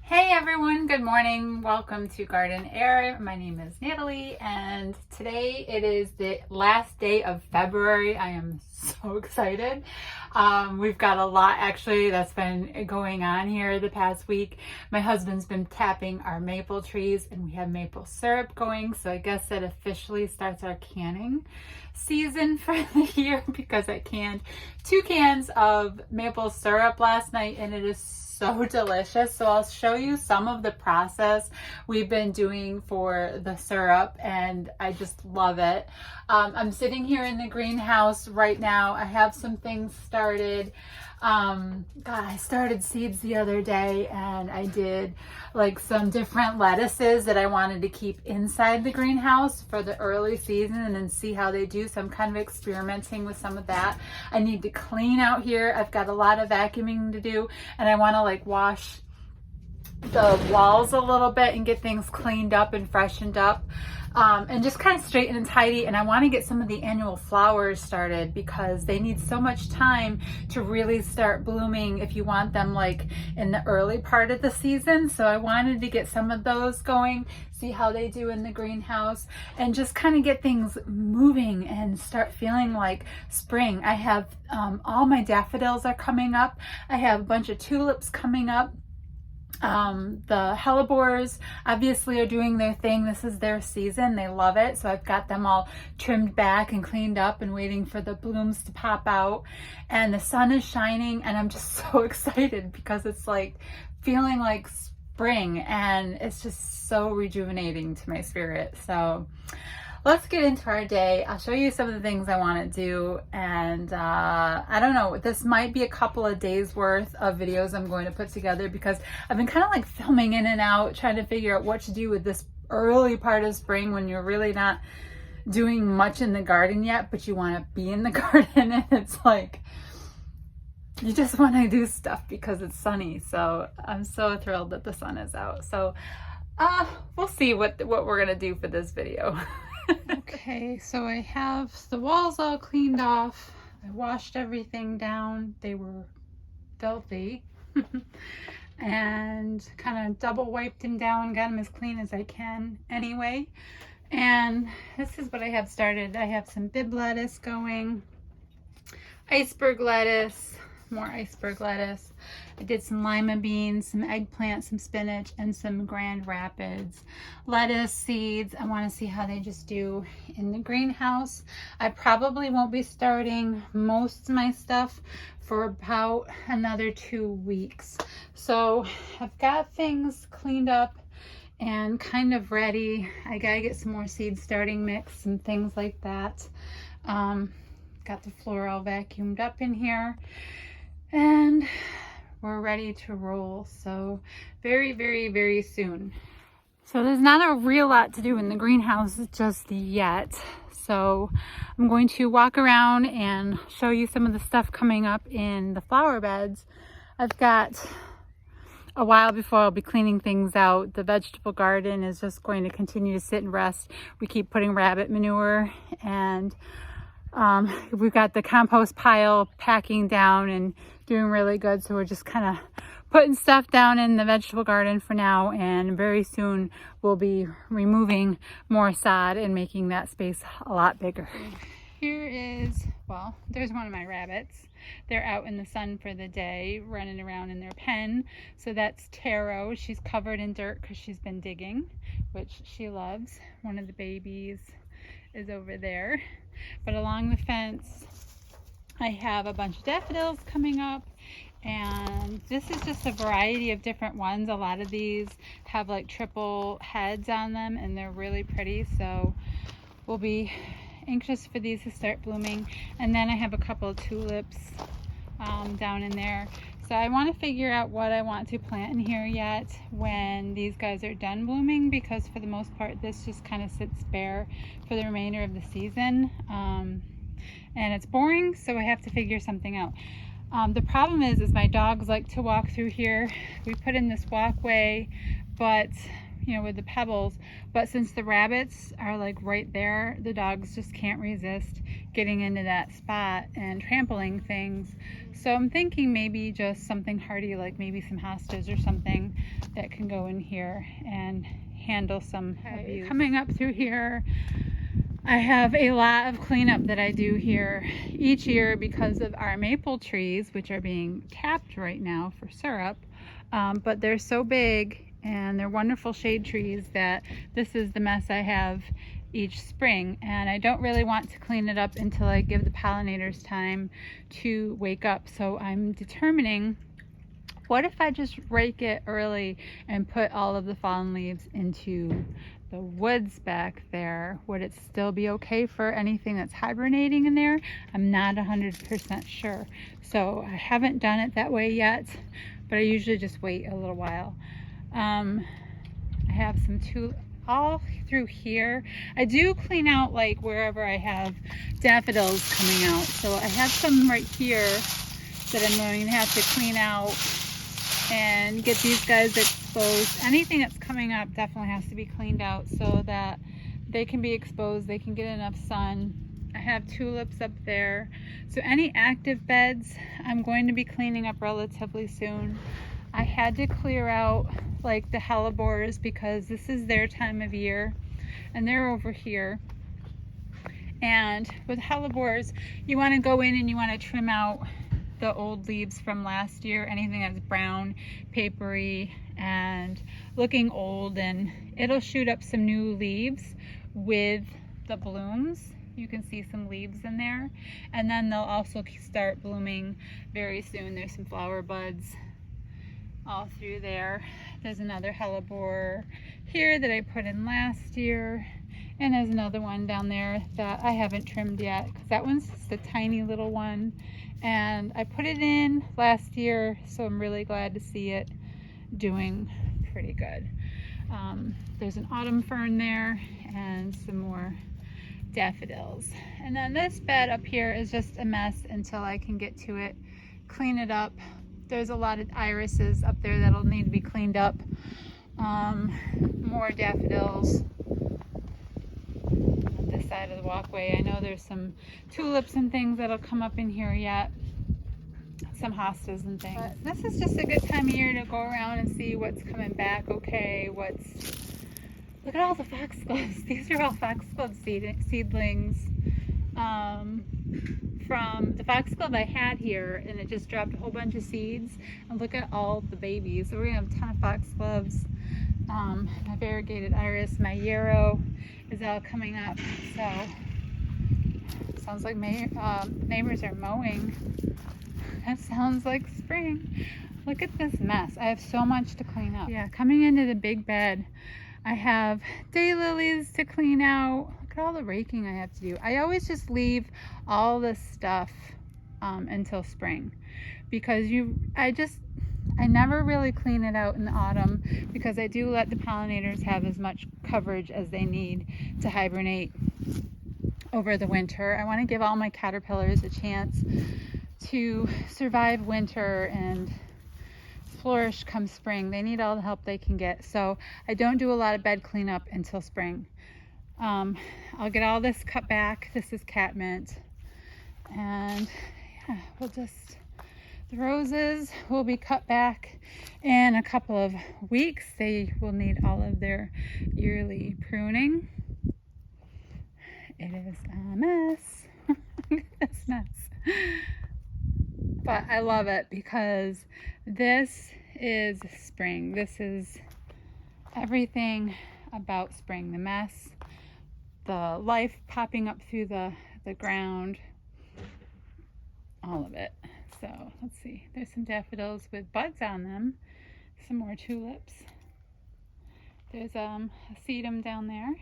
Hey everyone, good morning. Welcome to Garden Air. My name is Natalie and today it is the last day of February. I am so excited. We've got a lot actually that's been going on here the past week. My husband's been tapping our maple trees and we have maple syrup going. So I guess that officially starts our canning season for the year because I canned 2 cans of maple syrup last night and it is so delicious. So I'll show you some of the process we've been doing for the syrup and I just love it. I'm sitting here in the greenhouse right now. I have some things started. I started seeds the other day and I did like some different lettuces that I wanted to keep inside the greenhouse for the early season and then see how they do. So I'm kind of experimenting with some of that. I need to clean out here. I've got a lot of vacuuming to do and I want to like wash the walls a little bit and get things cleaned up and freshened up. And just kind of straighten and tidy. And I want to get some of the annual flowers started because they need so much time to really start blooming if you want them like in the early part of the season. So I wanted to get some of those going, see how they do in the greenhouse, and just kind of get things moving and start feeling like spring. I have all my daffodils are coming up. I have a bunch of tulips coming up. The hellebores obviously are doing their thing. This is their season. They love it. So I've got them all trimmed back and cleaned up and waiting for the blooms to pop out. And the sun is shining and I'm just so excited because it's like feeling like spring and it's just so rejuvenating to my spirit. So let's get into our day. I'll show you some of the things I want to do. And I don't know, this might be a couple of days worth of videos I'm going to put together because I've been kind of like filming in and out, trying to figure out what to do with this early part of spring when you're really not doing much in the garden yet, but you want to be in the garden and it's like, you just want to do stuff because it's sunny. So I'm so thrilled that the sun is out. So we'll see what we're going to do for this video. Okay, so I have the walls all cleaned off. I washed everything down. They were filthy. And kind of double wiped them down, got them as clean as I can anyway. And this is what I have started. I have some bib lettuce going, iceberg lettuce, more iceberg lettuce. I did some lima beans, some eggplant, some spinach, and some Grand Rapids lettuce seeds. I want to see how they just do in the greenhouse. I probably won't be starting most of my stuff for about another 2 weeks. So I've got things cleaned up and kind of ready. I gotta get some more seed starting mix and things like that. Got the floor all vacuumed up in here. And we're ready to roll. So very, very, very soon. So there's not a real lot to do in the greenhouse just yet. So I'm going to walk around and show you some of the stuff coming up in the flower beds. I've got a while before I'll be cleaning things out. The vegetable garden is just going to continue to sit and rest. We keep putting rabbit manure and we've got the compost pile packing down and doing really good. So we're just kind of putting stuff down in the vegetable garden for now. And very soon we'll be removing more sod and making that space a lot bigger. Here is, well, there's one of my rabbits. They're out in the sun for the day, running around in their pen. So that's Taro. She's covered in dirt because she's been digging, which she loves. One of the babies is over there. But along the fence, I have a bunch of daffodils coming up, and this is just a variety of different ones. A lot of these have like triple heads on them, and they're really pretty. So we'll be anxious for these to start blooming. And then I have a couple of tulips down in there. So I want to figure out what I want to plant in here yet when these guys are done blooming, because for the most part this just kind of sits bare for the remainder of the season. And it's boring, so I have to figure something out. The problem is my dogs like to walk through here. We put in this walkway, but you know, with the pebbles. But since the rabbits are like right there, the dogs just can't resist getting into that spot and trampling things. So I'm thinking maybe just something hardy, like maybe some hostas or something that can go in here and handle some abuse. Coming up through here, I have a lot of cleanup that I do here each year because of our maple trees, which are being tapped right now for syrup. But they're so big and they're wonderful shade trees that this is the mess I have each spring, and I don't really want to clean it up until I give the pollinators time to wake up. So I'm determining, what if I just rake it early and put all of the fallen leaves into the woods back there? Would it still be okay for anything that's hibernating in there? I'm not 100% sure. So I haven't done it that way yet, but I usually just wait a little while. I have some all through here. I do clean out like wherever I have daffodils coming out. So I have some right here that I'm going to have to clean out and get these guys exposed. Anything that's coming up definitely has to be cleaned out so that they can be exposed, they can get enough sun. I have tulips up there. So any active beds I'm going to be cleaning up relatively soon. I had to clear out like the hellebores because this is their time of year and they're over here. And with hellebores, you want to go in and you want to trim out the old leaves from last year, anything that's brown, papery, and looking old, and it'll shoot up some new leaves with the blooms. You can see some leaves in there, and then they'll also start blooming very soon. There's some flower buds all through there. There's another hellebore here that I put in last year, and there's another one down there that I haven't trimmed yet because that one's just a tiny little one, and I put it in last year, so I'm really glad to see it doing pretty good. There's an autumn fern there and some more daffodils. And then this bed up here is just a mess until I can get to it, clean it up. There's a lot of irises up there that'll need to be cleaned up. More daffodils on this side of the walkway. I know there's some tulips and things that'll come up in here yet. Some hostas and things. But this is just a good time of year to go around and see what's coming back okay, look at all the foxgloves. These are all foxglove seedlings from the foxglove I had here, and it just dropped a whole bunch of seeds. And look at all the babies. So we're gonna have a ton of foxgloves. My variegated iris, my yarrow is all coming up. So sounds like neighbors are mowing. That sounds like spring. Look at this mess. I have so much to clean up. Yeah, coming into the big bed, I have daylilies to clean out. Look at all the raking I have to do. I always just leave all this stuff until spring because I never really clean it out in the autumn because I do let the pollinators have as much coverage as they need to hibernate over the winter. I want to give all my caterpillars a chance to survive winter and flourish come spring. They need all the help they can get. So I don't do a lot of bed cleanup until spring. I'll get all this cut back. This is catmint. And yeah, the roses will be cut back in a couple of weeks. They will need all of their yearly pruning. It is a mess. Look at this mess. But I love it because this is spring. This is everything about spring. The mess, the life popping up through the ground, all of it. So let's see, there's some daffodils with buds on them, some more tulips. There's a sedum down there.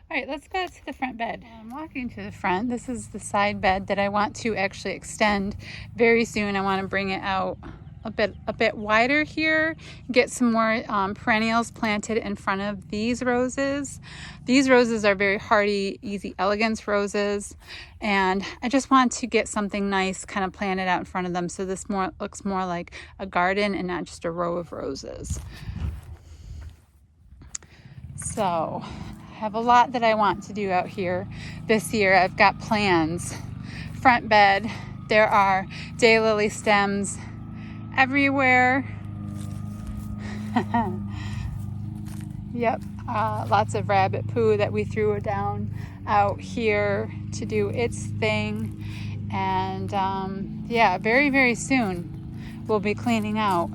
All right, let's go to the front bed. I'm walking to the front. This is the side bed that I want to actually extend very soon. I want to bring it out a bit wider here, get some more perennials planted in front of these roses. These roses are very hardy, easy elegance roses, and I just want to get something nice kind of planted out in front of them so this looks more like a garden and not just a row of roses. So I have a lot that I want to do out here this year. I've got plans. Front bed, there are daylily stems everywhere. Yep, lots of rabbit poo that we threw down out here to do its thing. And yeah, very, very soon we'll be cleaning out.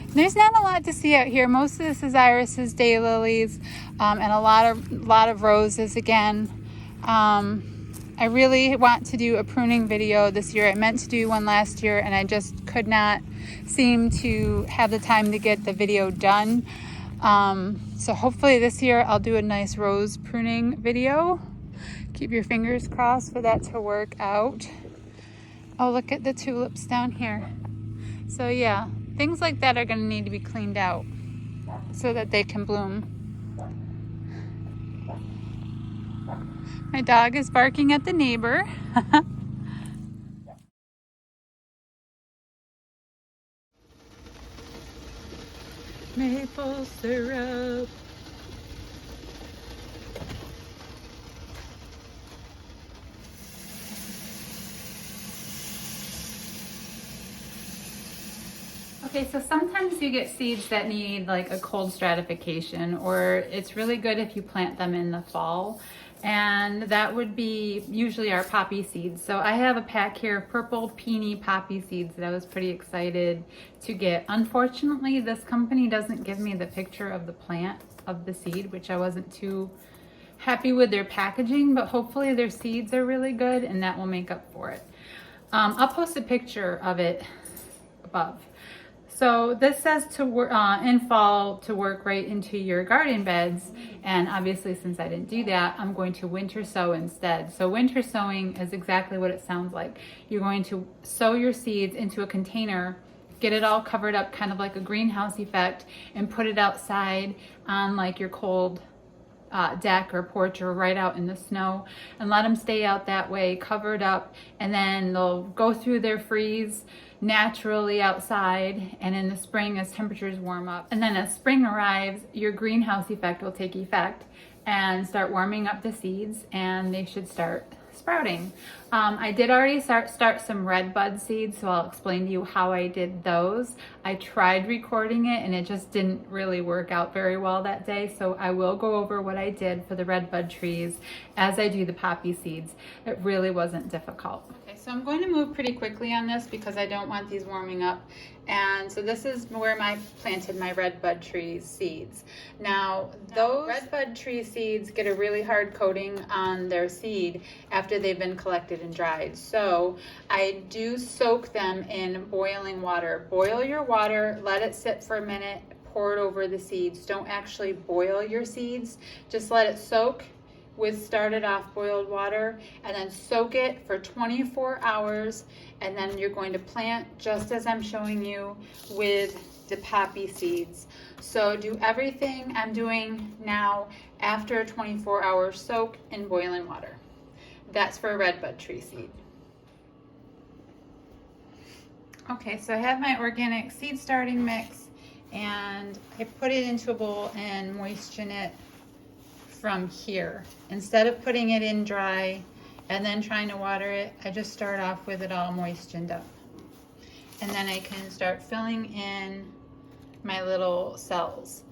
There's not a lot to see out here. Most of this is irises, daylilies, and a lot of roses again. I really want to do a pruning video this year. I meant to do one last year and I just could not seem to have the time to get the video done. So hopefully this year I'll do a nice rose pruning video. Keep your fingers crossed for that to work out. Oh, look at the tulips down here. So yeah, things like that are going to need to be cleaned out so that they can bloom. My dog is barking at the neighbor. Maple syrup. Okay, so sometimes you get seeds that need like a cold stratification, or it's really good if you plant them in the fall. And that would be usually our poppy seeds. So I have a pack here of purple peony poppy seeds that I was pretty excited to get. Unfortunately, this company doesn't give me the picture of the plant of the seed, which I wasn't too happy with their packaging, but hopefully their seeds are really good and that will make up for it. I'll post a picture of it above. So this says to work in fall to work right into your garden beds, and obviously since I didn't do that, I'm going to winter sow instead. So winter sowing is exactly what it sounds like. You're going to sow your seeds into a container, get it all covered up, kind of like a greenhouse effect, and put it outside on like your cold deck or porch or right out in the snow, and let them stay out that way covered up, and then they'll go through their freeze naturally outside, and in the spring as temperatures warm up, and then as spring arrives, your greenhouse effect will take effect and start warming up the seeds, and they should start sprouting. I did already start some red bud seeds, so I'll explain to you how I did those. I tried recording it and it just didn't really work out very well that day, so I will go over what I did for the red bud trees as I do the poppy seeds. It really wasn't difficult. Okay, so I'm going to move pretty quickly on this because I don't want these warming up. And so this is where I planted my red bud tree seeds. Now those red bud tree seeds get a really hard coating on their seed after they've been collected and dried. So I do soak them in boiling water. Boil your water, let it sit for a minute, pour it over the seeds. Don't actually boil your seeds, just let it soak with started off boiled water, and then soak it for 24 hours, and then you're going to plant just as I'm showing you with the poppy seeds. So do everything I'm doing now after a 24-hour soak in boiling water. That's for a red bud tree seed. Okay, so I have my organic seed starting mix, and I put it into a bowl and moisten it from here. Instead of putting it in dry and then trying to water it, I just start off with it all moistened up. And then I can start filling in my little cells.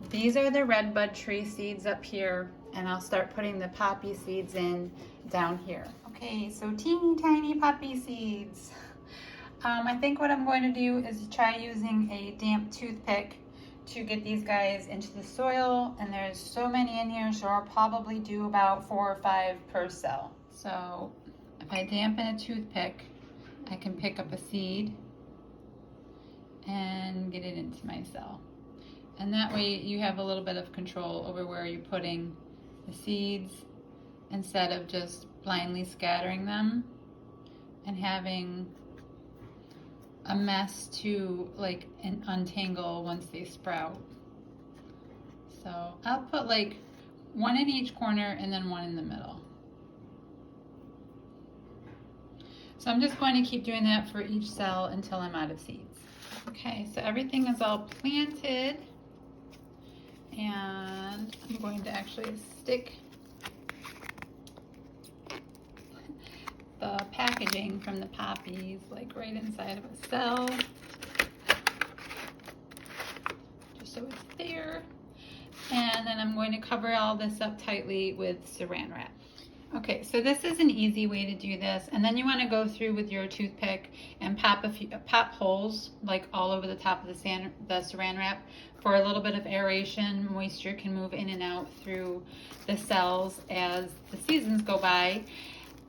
These are the red bud tree seeds up here, and I'll start putting the poppy seeds in down here. Okay, so teeny tiny poppy seeds. I think what I'm going to do is try using a damp toothpick to get these guys into the soil, and there's so many in here, so I'll probably do about 4 or 5 per cell. So if I dampen a toothpick, I can pick up a seed and get it into my cell. And that way you have a little bit of control over where you're putting the seeds instead of just blindly scattering them and having a mess to like untangle once they sprout. So I'll put like 1 in each corner and then 1 in the middle. So I'm just going to keep doing that for each cell until I'm out of seeds. Okay, so everything is all planted. And I'm going to actually stick the packaging from the poppies like right inside of a cell, just so it's there. And then I'm going to cover all this up tightly with saran wrap. Okay, so this is an easy way to do this, and then you want to go through with your toothpick and pop holes like all over the top of the saran wrap for a little bit of aeration. Moisture can move in and out through the cells as the seasons go by.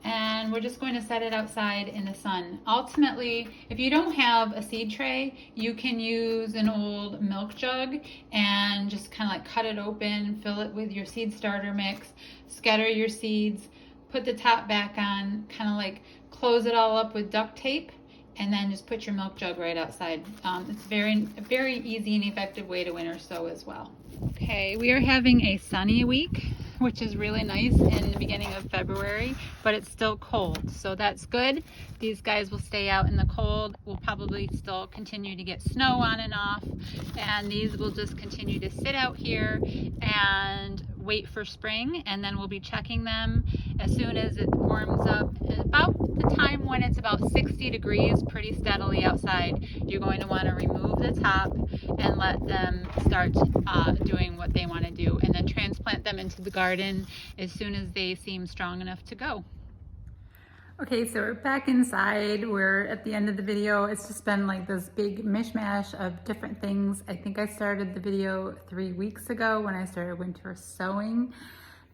And we're just going to set it outside in the sun. Ultimately, if you don't have a seed tray, you can use an old milk jug and just kind of like cut it open, fill it with your seed starter mix, scatter your seeds, put the top back on, kind of like close it all up with duct tape, and then just put your milk jug right outside. It's a very easy and effective way to winter sow as well. Okay, we are having a sunny week, which is really nice in the beginning of February, but it's still cold, so that's good. These guys will stay out in the cold. We'll probably still continue to get snow on and off, and these will just continue to sit out here and wait for spring, and then we'll be checking them as soon as it warms up. About the time when it's about 60 degrees pretty steadily outside, you're going to want to remove the top and let them start doing what they want to do, and then transplant them into the garden as soon as they seem strong enough to go. Okay, so we're back inside. We're at the end of the video. It's just been like this big mishmash of different things. I think I started the video 3 weeks ago when I started winter sowing,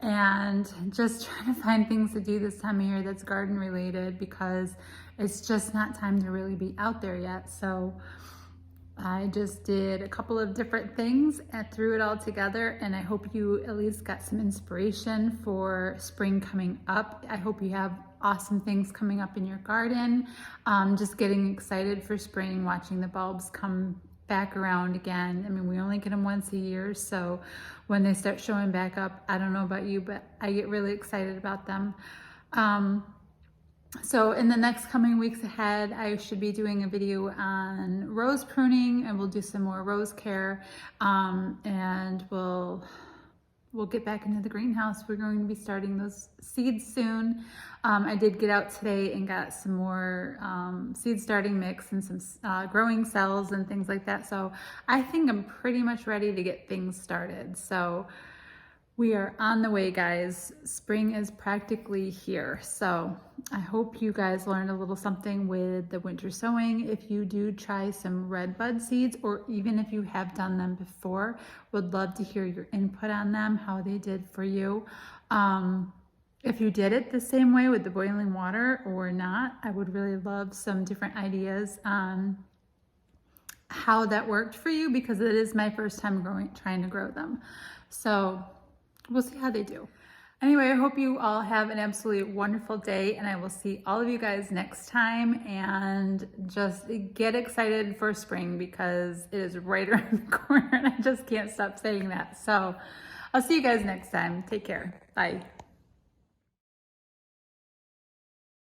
and just trying to find things to do this time of year that's garden related, because it's just not time to really be out there yet. So I just did a couple of different things and threw it all together, and I hope you at least got some inspiration for spring coming up. I hope you have awesome things coming up in your garden. Just getting excited for spring, watching the bulbs come back around again. I mean, we only get them once a year, so when they start showing back up, I don't know about you, but I get really excited about them. So in the next coming weeks ahead, I should be doing a video on rose pruning, and we'll do some more rose care, and we'll get back into the greenhouse. We're going to be starting those seeds soon. I did get out today and got some more seed starting mix and some growing cells and things like that. So I think I'm pretty much ready to get things started. So we are on the way, guys. Spring is practically here. So I hope you guys learned a little something with the winter sowing. If you do try some red bud seeds, or even if you have done them before, would love to hear your input on them, how they did for you. If you did it the same way with the boiling water or not, I would really love some different ideas on how that worked for you, because it is my first time trying to grow them. So we'll see how they do. Anyway, I hope you all have an absolutely wonderful day, and I will see all of you guys next time. And just get excited for spring, because it is right around the corner, and I just can't stop saying that. So I'll see you guys next time. Take care. Bye.